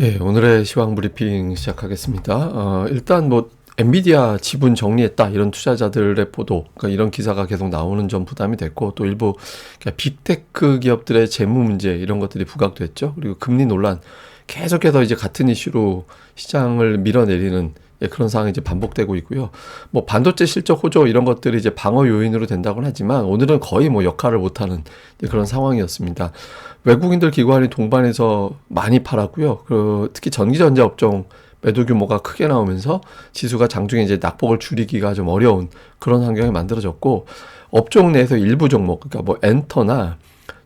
예, 오늘의 시황 브리핑 시작하겠습니다. 일단 뭐 엔비디아 지분 정리했다 이런 투자자들의 보도, 그러니까 이런 기사가 계속 나오는 점 부담이 됐고, 또 일부 그러니까 빅테크 기업들의 재무 문제 이런 것들이 부각됐죠. 그리고 금리 논란 계속해서 이제 같은 이슈로 시장을 밀어내리는 그런 상황이 이제 반복되고 있고요. 뭐 반도체 실적 호조 이런 것들이 이제 방어 요인으로 된다고는 하지만 오늘은 거의 뭐 역할을 못하는 그런 상황이었습니다. 외국인들 기관이 동반해서 많이 팔았고요. 특히 전기전자 업종 매도 규모가 크게 나오면서 지수가 장중에 이제 낙폭을 줄이기가 좀 어려운 그런 환경이 만들어졌고, 업종 내에서 일부 종목, 그러니까 뭐 엔터나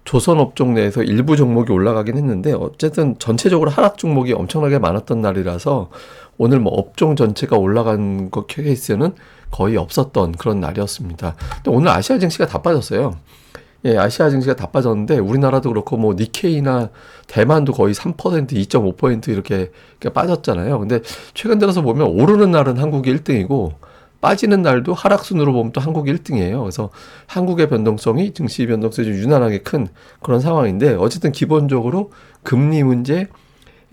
조선 업종 내에서 일부 종목이 올라가긴 했는데, 어쨌든 전체적으로 하락 종목이 엄청나게 많았던 날이라서 오늘 뭐 업종 전체가 올라간 거 케이스는 거의 없었던 그런 날이었습니다. 근데 오늘 아시아 증시가 다 빠졌어요. 예, 아시아 증시가 다 빠졌는데 우리나라도 그렇고 뭐 니케이나 대만도 거의 3%, 2.5% 이렇게 빠졌잖아요. 근데 최근 들어서 보면 오르는 날은 한국이 1등이고 빠지는 날도 하락순으로 보면 또 한국이 1등이에요. 그래서 한국의 변동성이 증시 변동성이 좀 유난하게 큰 그런 상황인데, 어쨌든 기본적으로 금리 문제,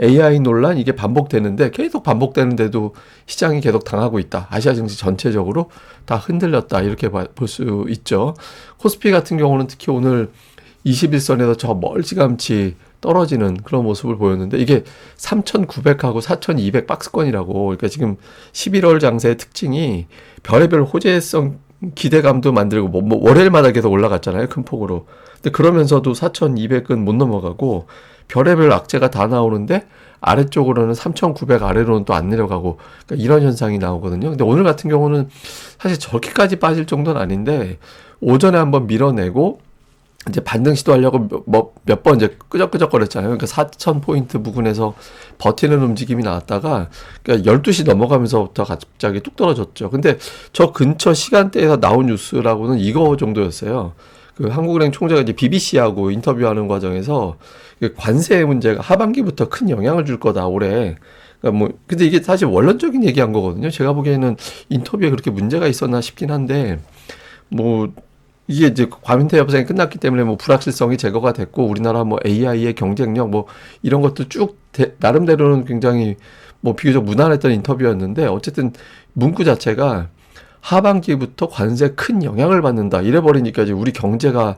AI 논란 이게 반복되는데, 계속 반복되는데도 시장이 계속 당하고 있다. 아시아 증시 전체적으로 다 흔들렸다. 이렇게 볼 수 있죠. 코스피 같은 경우는 특히 오늘 21선에서 저 멀찌감치 떨어지는 그런 모습을 보였는데, 이게 3,900하고 4,200 박스권이라고. 그러니까 지금 11월 장세의 특징이 별의별 호재성 기대감도 만들고, 뭐 월요일마다 계속 올라갔잖아요. 큰 폭으로. 근데 그러면서도 4,200은 못 넘어가고 별의별 악재가 다 나오는데 아래쪽으로는 3,900 아래로는 또 안 내려가고, 그러니까 이런 현상이 나오거든요. 근데 오늘 같은 경우는 사실 저렇게까지 빠질 정도는 아닌데 오전에 한번 밀어내고 이제 반등 시도하려고 몇 번 이제 끄적끄적거렸잖아요. 그러니까 4,000포인트 부근에서 버티는 움직임이 나왔다가 그러니까 12시 넘어가면서부터 갑자기 뚝 떨어졌죠. 근데 저 근처 시간대에서 나온 뉴스라고는 이거 정도였어요. 그 한국은행 총재가 이제 BBC하고 인터뷰하는 과정에서 관세 문제가 하반기부터 큰 영향을 줄 거다 올해. 그러니까 뭐 근데 이게 사실 원론적인 얘기한 거거든요. 제가 보기에는 인터뷰에 그렇게 문제가 있었나 싶긴 한데, 뭐 이게 이제 과민태 협상이 끝났기 때문에 뭐 불확실성이 제거가 됐고 우리나라 뭐 AI의 경쟁력 뭐 이런 것도 쭉 나름대로는 굉장히 뭐 비교적 무난했던 인터뷰였는데, 어쨌든 문구 자체가 하반기부터 관세 큰 영향을 받는다 이래 버리니까 이제 우리 경제가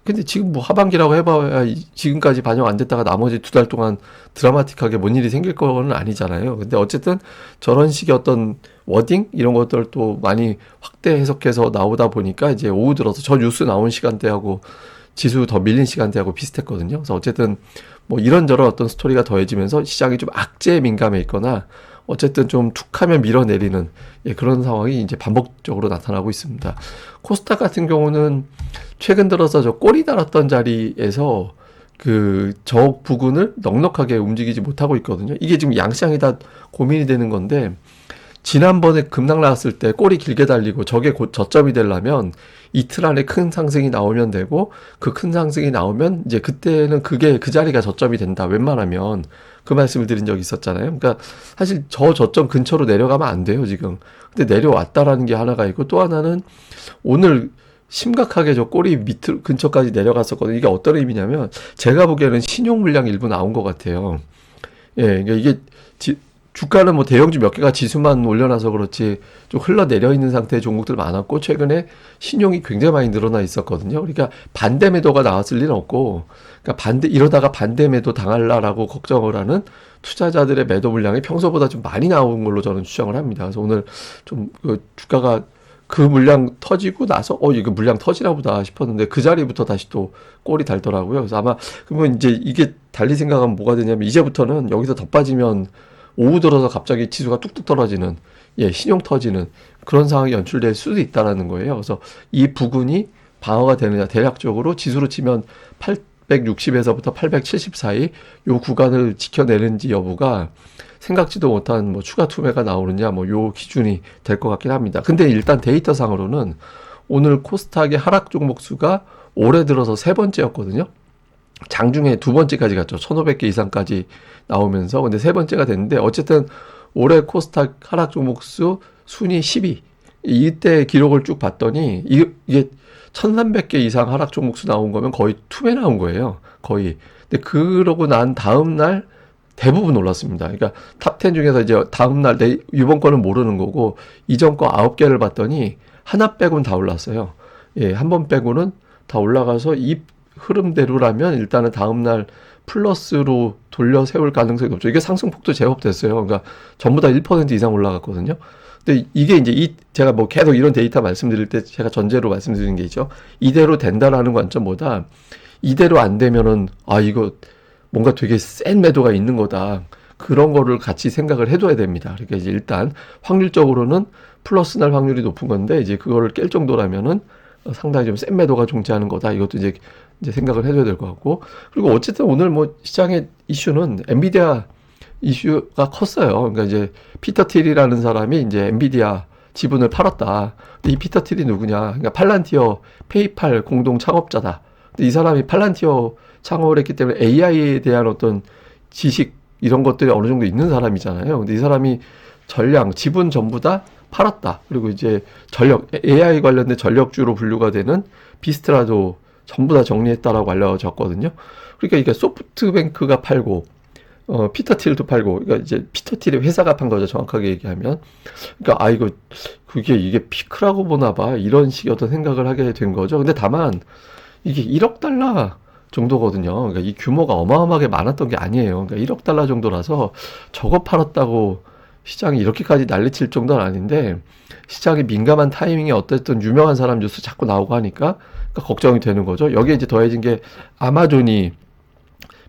근데 지금 뭐 하반기라고 해봐야 지금까지 반영 안 됐다가 나머지 2달 동안 드라마틱하게 뭔 일이 생길 거는 아니잖아요. 근데 어쨌든 저런 식의 어떤 워딩 이런 것들 또 많이 확대 해석해서 나오다 보니까 이제 오후 들어서 저 뉴스 나온 시간대하고 지수 더 밀린 시간대하고 비슷했거든요. 그래서 어쨌든 뭐 이런저런 어떤 스토리가 더해지면서 시장이 좀 악재에 민감해 있거나 어쨌든 좀 툭하면 밀어내리는 그런 상황이 이제 반복적으로 나타나고 있습니다. 코스닥 같은 경우는 최근 들어서 저 꼬리 달았던 자리에서 그 저 부근을 넉넉하게 움직이지 못하고 있거든요. 이게 지금 양시장이 다 고민이 되는 건데, 지난번에 급락 나왔을 때 꼬리 길게 달리고 저게 곧 저점이 되려면 이틀 안에 큰 상승이 나오면 되고, 그 큰 상승이 나오면 이제 그때는 그게 그 자리가 저점이 된다. 웬만하면 그 말씀을 드린 적이 있었잖아요. 그러니까 사실 저 저점 근처로 내려가면 안 돼요, 지금. 근데 내려왔다라는 게 하나가 있고, 또 하나는 오늘 심각하게 저 꼬리 밑 근처까지 내려갔었거든요. 이게 어떤 의미냐면 제가 보기에는 신용 물량 일부 나온 것 같아요. 예, 그러니까 이게 주가는 뭐 대형주 몇 개가 지수만 올려놔서 그렇지 좀 흘러내려 있는 상태의 종목들 많았고, 최근에 신용이 굉장히 많이 늘어나 있었거든요. 그러니까 반대 매도가 나왔을 리는 없고, 그러니까 이러다가 반대 매도 당할라라고 걱정을 하는 투자자들의 매도 물량이 평소보다 좀 많이 나온 걸로 저는 추정을 합니다. 그래서 오늘 좀 그 주가가 그 물량 터지고 나서 이거 물량 터지나 보다 싶었는데 그 자리부터 다시 또 꼬리 달더라고요. 그래서 아마 그러면 이제 이게 달리 생각하면 뭐가 되냐면, 이제부터는 여기서 더 빠지면 오후 들어서 갑자기 지수가 뚝뚝 떨어지는, 신용 터지는 그런 상황이 연출될 수도 있다라는 거예요. 그래서 이 부분이 방어가 되느냐, 대략적으로 지수로 치면 860에서부터 870 사이 요 구간을 지켜내는지 여부가 생각지도 못한 뭐 추가 투매가 나오느냐, 뭐 요 기준이 될 것 같긴 합니다. 근데 일단 데이터상으로는 오늘 코스닥의 하락 종목 수가 올해 들어서 3번째였거든요. 장중에 2번째까지 갔죠. 1,500개 이상까지 나오면서. 근데 3번째가 됐는데, 어쨌든 올해 코스닥 하락 종목 수 순위 10위. 이때 기록을 쭉 봤더니 이게 1,300개 이상 하락 종목 수 나온 거면 거의 투매 나온 거예요. 거의. 근데 그러고 난 다음 날 대부분 올랐습니다. 그러니까 탑10 중에서 이제 다음날 이번 거는 모르는 거고 이전 거 9개를 봤더니 하나 빼고는 다 올랐어요. 예, 한 번 빼고는 다 올라가서 이 흐름대로라면 일단은 다음날 플러스로 돌려 세울 가능성이 높죠. 이게 상승폭도 제법 됐어요. 그러니까 전부 다 1% 이상 올라갔거든요. 근데 이게 이제 제가 뭐 계속 이런 데이터 말씀드릴 때 제가 전제로 말씀드리는 게 있죠. 이대로 된다라는 관점보다 이대로 안 되면은 이거 뭔가 되게 센 매도가 있는 거다. 그런 거를 같이 생각을 해둬야 됩니다. 그러니까 이제 일단 확률적으로는 플러스 날 확률이 높은 건데 이제 그거를 깰 정도라면은 상당히 좀 센 매도가 존재하는 거다. 이것도 이제 생각을 해줘야 될 것 같고. 그리고 어쨌든 오늘 뭐 시장의 이슈는 엔비디아 이슈가 컸어요. 그러니까 이제 피터 틸이라는 사람이 이제 엔비디아 지분을 팔았다. 근데 이 피터 틸이 누구냐? 그러니까 팔란티어 페이팔 공동 창업자다. 근데 이 사람이 팔란티어 창업을 했기 때문에 AI에 대한 어떤 지식 이런 것들이 어느 정도 있는 사람이잖아요. 근데 이 사람이 지분 전부 다 팔았다. 그리고 이제 AI 관련된 전력주로 분류가 되는 비스트라도 전부 다 정리했다라고 알려졌거든요. 그러니까 이게 소프트뱅크가 팔고, 피터 틸도 팔고, 그러니까 이제 피터 틸의 회사가 판 거죠. 정확하게 얘기하면. 그러니까, 이게 피크라고 보나 봐. 이런 식의 어떤 생각을 하게 된 거죠. 근데 다만, 이게 1억 달러 정도거든요. 그러니까 이 규모가 어마어마하게 많았던 게 아니에요. 그러니까 1억 달러 정도라서 저거 팔았다고 시장이 이렇게까지 난리칠 정도는 아닌데 시장이 민감한 타이밍에 어쨌든 유명한 사람 뉴스 자꾸 나오고 하니까 그러니까 걱정이 되는 거죠. 여기에 이제 더해진 게 아마존이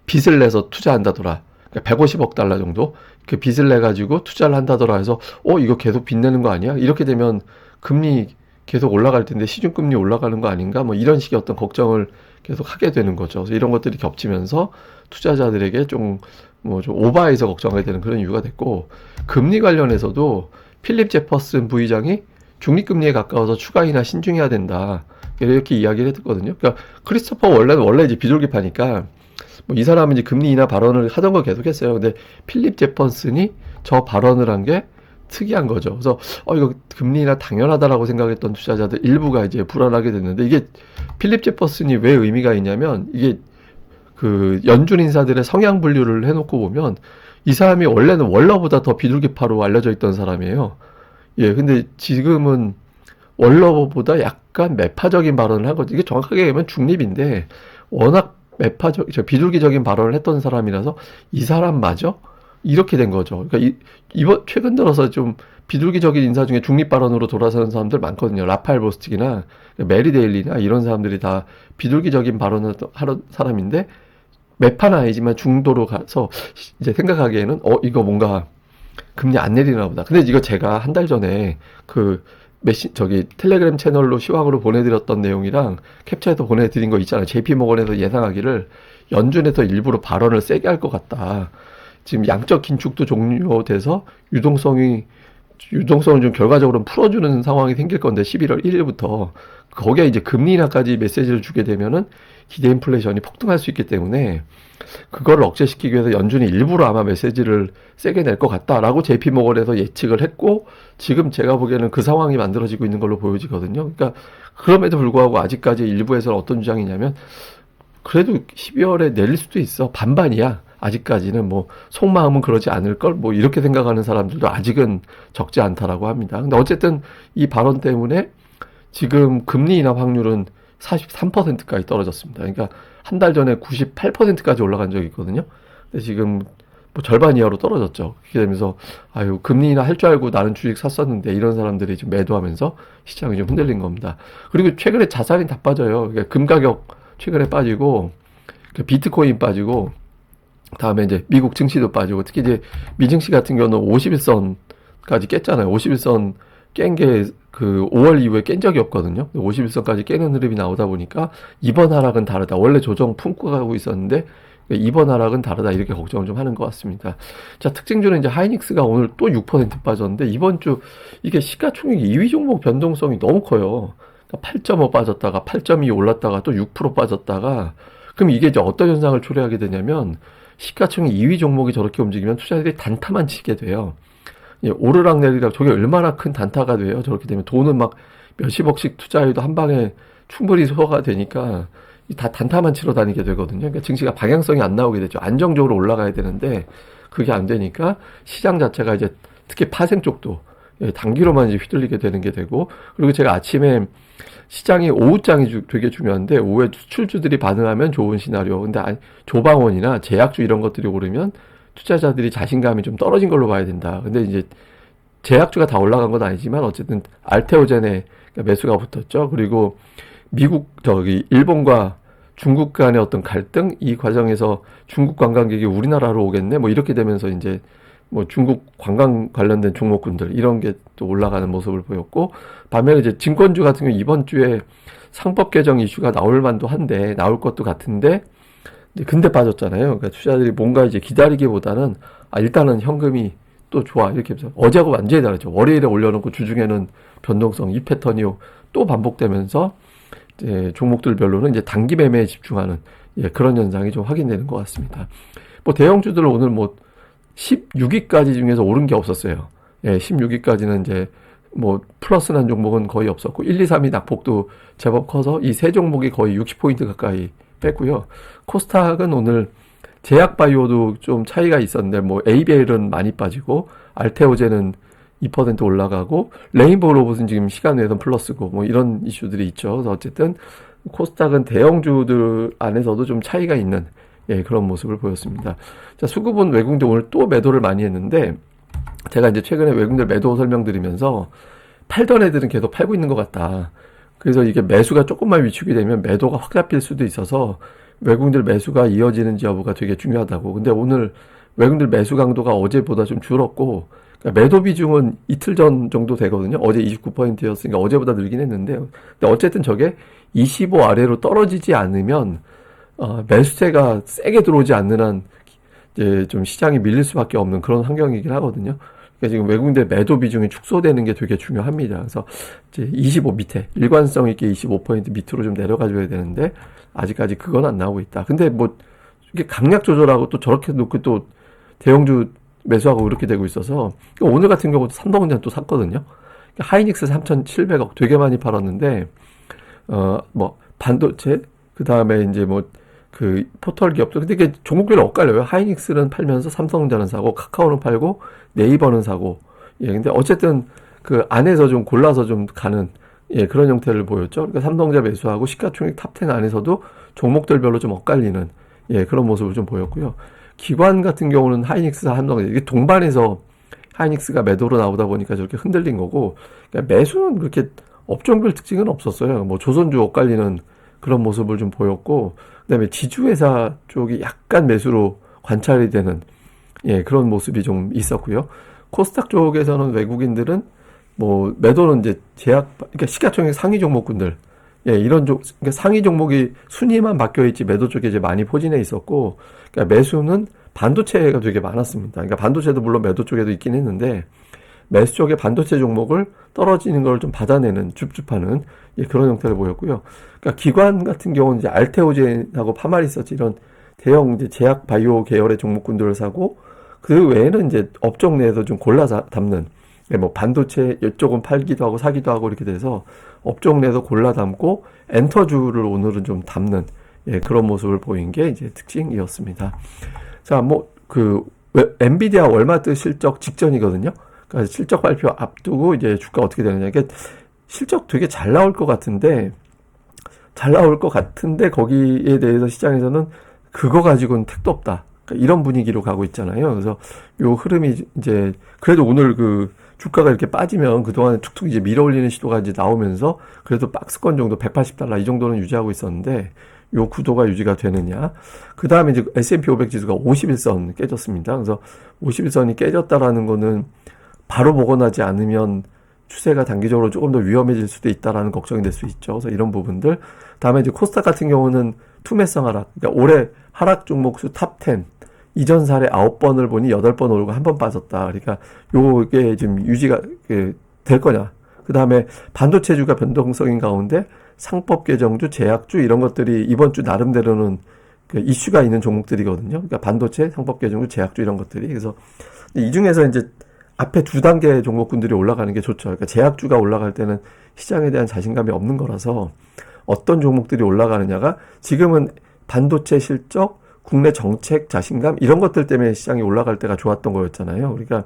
빚을 내서 투자한다더라. 그러니까 150억 달러 정도 그 빚을 내 가지고 투자를 한다더라 해서 이거 계속 빚 내는 거 아니야? 이렇게 되면 금리 계속 올라갈 텐데 시중금리 올라가는 거 아닌가? 뭐 이런 식의 어떤 걱정을 계속 하게 되는 거죠. 그래서 이런 것들이 겹치면서 투자자들에게 좀 오버해서 걱정하게 되는 그런 이유가 됐고, 금리 관련해서도 필립 제퍼슨 부의장이 중립금리에 가까워서 추가 인하 신중해야 된다. 이렇게 이야기를 했거든요. 그러니까 크리스토퍼 원래 이제 비둘기파니까 뭐 이 사람은 이제 금리 인하 발언을 하던 거 계속 했어요. 근데 필립 제퍼슨이 저 발언을 한 게 특이한 거죠. 그래서 이거 금리 인하 당연하다라고 생각했던 투자자들 일부가 이제 불안하게 됐는데, 이게 필립 제퍼슨이 왜 의미가 있냐면 이게 그 연준 인사들의 성향 분류를 해놓고 보면 이 사람이 원래는 월러보다 더 비둘기파로 알려져 있던 사람이에요. 예, 근데 지금은 월러보다 약간 매파적인 발언을 한 거죠. 이게 정확하게 얘기하면 중립인데 워낙 비둘기적인 발언을 했던 사람이라서 이 사람마저 이렇게 된 거죠. 그러니까 이번 최근 들어서 좀 비둘기적인 인사 중에 중립 발언으로 돌아서는 사람들 많거든요. 라파엘 보스틱이나 메리 데일리나 이런 사람들이 다 비둘기적인 발언을 하는 사람인데 매파는 아니지만 중도로 가서 이제 생각하기에는 이거 뭔가 금리 안 내리나 보다. 근데 이거 제가 한 달 전에 텔레그램 채널로 시황으로 보내드렸던 내용이랑 캡처해서 보내드린 거 있잖아요. JP 모건에서 예상하기를 연준에서 일부러 발언을 세게 할 것 같다. 지금 양적 긴축도 종료돼서 유동성을 좀 결과적으로 풀어주는 상황이 생길 건데 11월 1일부터 거기에 이제 금리 인하까지 메시지를 주게 되면은 기대 인플레이션이 폭등할 수 있기 때문에 그걸 억제시키기 위해서 연준이 일부러 아마 메시지를 세게 낼 것 같다라고 JP 모건에서 예측을 했고, 지금 제가 보기에는 그 상황이 만들어지고 있는 걸로 보여지거든요. 그러니까 그럼에도 불구하고 아직까지 일부에서는 어떤 주장이냐면 그래도 12월에 내릴 수도 있어. 반반이야. 아직까지는 뭐 속마음은 그러지 않을 걸 뭐 이렇게 생각하는 사람들도 아직은 적지 않다라고 합니다. 근데 어쨌든 이 발언 때문에 지금 금리 인하 확률은 43%까지 떨어졌습니다. 그러니까 한 달 전에 98%까지 올라간 적이 있거든요. 근데 지금 뭐 절반 이하로 떨어졌죠. 그렇게 되면서 금리 인하 할 줄 알고 나는 주식 샀었는데 이런 사람들이 지금 매도하면서 시장이 좀 흔들린 겁니다. 그리고 최근에 자산이 다 빠져요. 그러니까 금 가격 최근에 빠지고 비트코인 빠지고 다음에 이제 미국 증시도 빠지고, 특히 이제 미증시 같은 경우는 51선까지 깼잖아요. 51선 깬 게 그 5월 이후에 깬 적이 없거든요. 51선까지 깨는 흐름이 나오다 보니까 이번 하락은 다르다. 원래 조정 품고 가고 있었는데 이번 하락은 다르다. 이렇게 걱정을 좀 하는 것 같습니다. 자, 특징주는 이제 하이닉스가 오늘 또 6% 빠졌는데 이번 주 이게 시가총액 2위 종목 변동성이 너무 커요. 그러니까 8.5 빠졌다가 8.2 올랐다가 또 6% 빠졌다가, 그럼 이게 이제 어떤 현상을 초래하게 되냐면 시가총액 2위 종목이 저렇게 움직이면 투자자들이 단타만 치게 돼요. 오르락 내리락 저게 얼마나 큰 단타가 돼요. 저렇게 되면 돈은 막 몇십억씩 투자해도 한 방에 충분히 소화가 되니까 다 단타만 치러 다니게 되거든요. 그러니까 증시가 방향성이 안 나오게 되죠. 안정적으로 올라가야 되는데 그게 안 되니까 시장 자체가 이제 특히 파생 쪽도 단기로만 이제 휘둘리게 되는 게 되고, 그리고 제가 아침에 시장이 오후장이 되게 중요한데 오후에 수출주들이 반응하면 좋은 시나리오. 근데 조방원이나 제약주 이런 것들이 오르면 투자자들이 자신감이 좀 떨어진 걸로 봐야 된다. 근데 이제 제약주가 다 올라간 건 아니지만 어쨌든 알테오젠에 매수가 붙었죠. 그리고 일본과 중국 간의 어떤 갈등, 이 과정에서 중국 관광객이 우리나라로 오겠네, 뭐 이렇게 되면서 이제 뭐 중국 관광 관련된 종목군들 이런 게 또 올라가는 모습을 보였고, 반면에 이제 증권주 같은 경우 이번 주에 상법 개정 이슈가 나올 만도 한데, 나올 것도 같은데 근데 빠졌잖아요. 그러니까 투자자들이 뭔가 이제 기다리기보다는 일단은 현금이 또 좋아 이렇게 해서 어제하고 완전히 다르죠. 월요일에 올려놓고 주중에는 변동성 이 패턴이 또 반복되면서 이제 종목들별로는 이제 단기 매매에 집중하는 그런 현상이 좀 확인되는 것 같습니다. 뭐 대형주들은 오늘 뭐 16위까지 중에서 오른 게 없었어요. 16위까지는 이제 뭐 플러스 난 종목은 거의 없었고 1, 2, 3위 낙폭도 제법 커서 이 세 종목이 거의 60포인트 가까이 뺐고요. 코스닥은 오늘 제약바이오도 좀 차이가 있었는데 뭐 ABL은 많이 빠지고 알테오젠은 2% 올라가고 레인보우 로봇은 지금 시간 외에선 플러스고 뭐 이런 이슈들이 있죠. 그래서 어쨌든 코스닥은 대형주들 안에서도 좀 차이가 있는 그런 모습을 보였습니다. 자, 수급은 외국인들 오늘 또 매도를 많이 했는데 제가 이제 최근에 외국인들 매도 설명드리면서 팔던 애들은 계속 팔고 있는 것 같다. 그래서 이게 매수가 조금만 위축이 되면 매도가 확 잡힐 수도 있어서 외국인들 매수가 이어지는지 여부가 되게 중요하다고. 근데 오늘 외국인들 매수 강도가 어제보다 좀 줄었고, 그러니까 매도 비중은 이틀 전 정도 되거든요. 어제 29%였으니까 어제보다 늘긴 했는데, 근데 어쨌든 저게 25 아래로 떨어지지 않으면 매수세가 세게 들어오지 않는 한 이제 좀 시장이 밀릴 수밖에 없는 그런 환경이긴 하거든요. 그러니까 지금 외국인들 매도 비중이 축소되는 게 되게 중요합니다. 그래서 이제 25 밑에 일관성 있게 25% 밑으로 좀 내려가줘야 되는데 아직까지 그건 안 나오고 있다. 근데 뭐 이게 강약 조절하고 또 저렇게 놓고 또 대형주 매수하고 이렇게 되고 있어서 오늘 같은 경우도 삼성전자 또 샀거든요. 하이닉스 3,700억 되게 많이 팔았는데 뭐 반도체 그 다음에 이제 뭐 그 포털 기업도 근데 이게 종목별로 엇갈려요. 하이닉스는 팔면서 삼성전자는 사고 카카오는 팔고 네이버는 사고 근데 어쨌든 그 안에서 좀 골라서 좀 가는 그런 형태를 보였죠. 그러니까 삼성전자 매수하고 시가총액 탑10 안에서도 종목들별로 좀 엇갈리는 그런 모습을 좀 보였고요. 기관 같은 경우는 하이닉스, 삼성전자 이게 동반해서 하이닉스가 매도로 나오다 보니까 저렇게 흔들린 거고, 그러니까 매수는 그렇게 업종별 특징은 없었어요. 뭐 조선주 엇갈리는 그런 모습을 좀 보였고, 그다음에 지주회사 쪽이 약간 매수로 관찰이 되는 그런 모습이 좀 있었고요. 코스닥 쪽에서는 외국인들은 뭐 매도는 이제 그러니까 시가총액 상위 종목군들 이런 그러니까 상위 종목이 순위만 바뀌어 있지 매도 쪽에 이제 많이 포진해 있었고, 그러니까 매수는 반도체가 되게 많았습니다. 그러니까 반도체도 물론 매도 쪽에도 있긴 했는데 매수 쪽에 반도체 종목을 떨어지는 걸 좀 받아내는 줍줍하는 그런 형태를 보였고요. 그러니까 기관 같은 경우는 이제 알테오젠하고 파마리서치 이런 대형 이제 제약 바이오 계열의 종목군들을 사고 그 외에는 이제 업종 내에서 좀 골라서 담는 뭐 반도체 이쪽은 팔기도 하고 사기도 하고 이렇게 돼서 업종 내에서 골라 담고 엔터주를 오늘은 좀 담는 그런 모습을 보인 게 이제 특징이었습니다. 자, 뭐 그 엔비디아 월마트 실적 직전이거든요. 그러니까 실적 발표 앞두고 이제 주가 어떻게 되느냐. 이게 실적 되게 잘 나올 것 같은데 거기에 대해서 시장에서는 그거 가지고는 택도 없다. 그러니까 이런 분위기로 가고 있잖아요. 그래서 요 흐름이 이제 그래도 오늘 그 주가가 이렇게 빠지면 그동안 툭툭 이제 밀어올리는 시도가 이제 나오면서 그래도 박스권 정도 $180 이 정도는 유지하고 있었는데 요 구도가 유지가 되느냐. 그 다음에 이제 S&P 500 지수가 51선 깨졌습니다. 그래서 51선이 깨졌다라는 거는 바로 복원하지 않으면 추세가 단기적으로 조금 더 위험해질 수도 있다라는 걱정이 될 수 있죠. 그래서 이런 부분들. 다음에 이제 코스닥 같은 경우는 투매성 하락. 그러니까 올해 하락 종목수 탑10. 이전 사례 9번을 보니 8번 오르고 1번 빠졌다. 그러니까 요게 지금 유지가 될 거냐. 그 다음에 반도체주가 변동성인 가운데 상법 개정주, 제약주 이런 것들이 이번 주 나름대로는 그 이슈가 있는 종목들이거든요. 그러니까 반도체, 상법 개정주, 제약주 이런 것들이. 그래서 이 중에서 이제 앞에 두 단계 종목군들이 올라가는 게 좋죠. 그러니까 제약주가 올라갈 때는 시장에 대한 자신감이 없는 거라서 어떤 종목들이 올라가느냐가 지금은 반도체 실적, 국내 정책 자신감 이런 것들 때문에 시장이 올라갈 때가 좋았던 거였잖아요. 그러니까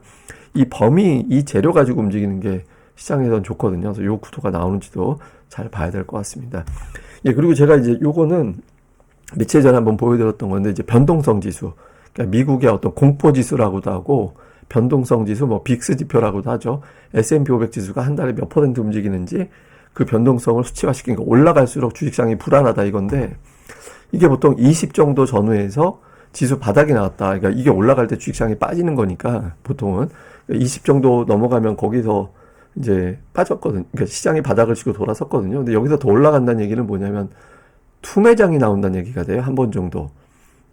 이 범위, 이 재료 가지고 움직이는 게 시장에선 좋거든요. 그래서 요 구도가 나오는지도 잘 봐야 될 것 같습니다. 예, 그리고 제가 이제 요거는 며칠 전에 한번 보여드렸던 건데, 이제 변동성 지수. 그러니까 미국의 어떤 공포 지수라고도 하고, 변동성 지수, 뭐 빅스 지표라고도 하죠. S&P 500 지수가 한 달에 몇 퍼센트 움직이는지 그 변동성을 수치화시키니까 올라갈수록 주식시장이 불안하다 이건데, 이게 보통 20 정도 전후에서 지수 바닥이 나왔다. 그러니까 이게 올라갈 때 주식시장이 빠지는 거니까 보통은 20 정도 넘어가면 거기서 이제 빠졌거든요. 그러니까 시장이 바닥을 치고 돌아섰거든요. 근데 여기서 더 올라간다는 얘기는 뭐냐면 투매장이 나온다는 얘기가 돼요. 한 번 정도.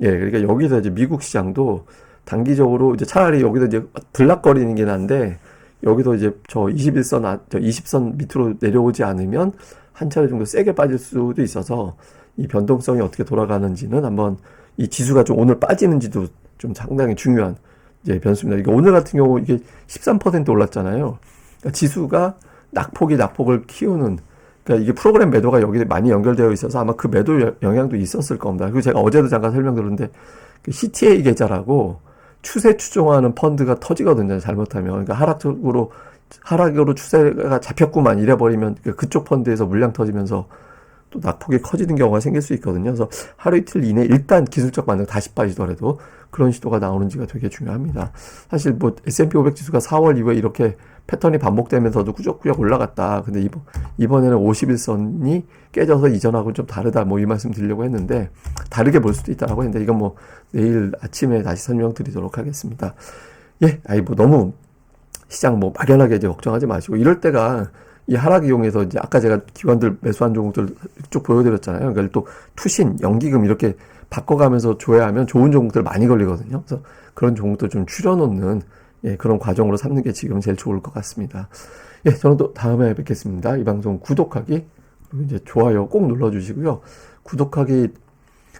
예, 그러니까 여기서 이제 미국 시장도 단기적으로 이제 차라리 여기서 이제 들락거리는 게 난데, 여기서 이제 저 21선, 저 20선 밑으로 내려오지 않으면 한 차례 정도 세게 빠질 수도 있어서 이 변동성이 어떻게 돌아가는지는 한번, 이 지수가 좀 오늘 빠지는지도 좀 상당히 중요한 이제 변수입니다. 이게 오늘 같은 경우 이게 13% 올랐잖아요. 그러니까 지수가 낙폭이 낙폭을 키우는, 그러니까 이게 프로그램 매도가 여기 많이 연결되어 있어서 아마 그 매도 영향도 있었을 겁니다. 그리고 제가 어제도 잠깐 설명드렸는데, 그 CTA 계좌라고 추세 추종하는 펀드가 터지거든요. 잘못하면. 그러니까 하락으로 추세가 잡혔구만 이래버리면 그쪽 펀드에서 물량 터지면서 또 낙폭이 커지는 경우가 생길 수 있거든요. 그래서 하루 이틀 이내 일단 기술적 반등 다시 빠지더라도 그런 시도가 나오는지가 되게 중요합니다. 사실 뭐 S&P 500 지수가 4월 이후에 이렇게 패턴이 반복되면서도 꾸역꾸역 올라갔다. 근데 이번에는 51선이 깨져서 이전하고는 좀 다르다. 뭐 이 말씀 드리려고 했는데, 다르게 볼 수도 있다라고 했는데, 이건 뭐 내일 아침에 다시 설명드리도록 하겠습니다. 예, 뭐 너무 시장 뭐 막연하게 이제 걱정하지 마시고, 이럴 때가 이 하락 이용해서 이제 아까 제가 기관들 매수한 종목들 쭉 보여드렸잖아요. 그러니까 또 투신, 연기금 이렇게 바꿔가면서 조회하면 좋은 종목들 많이 걸리거든요. 그래서 그런 종목들 좀 줄여놓는, 예, 그런 과정으로 삼는 게 지금 제일 좋을 것 같습니다. 예, 저는 또 다음에 뵙겠습니다. 이 방송 구독하기, 그리고 이제 좋아요 꼭 눌러주시고요. 구독하기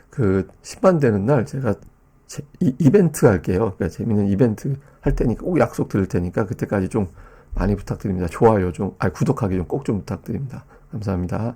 그 10만 되는 날 제가 이벤트 할게요. 그러니까 재밌는 이벤트 할 테니까 꼭 약속 드릴 테니까 그때까지 좀 많이 부탁드립니다. 좋아요 구독하기 좀 꼭 좀 부탁드립니다. 감사합니다.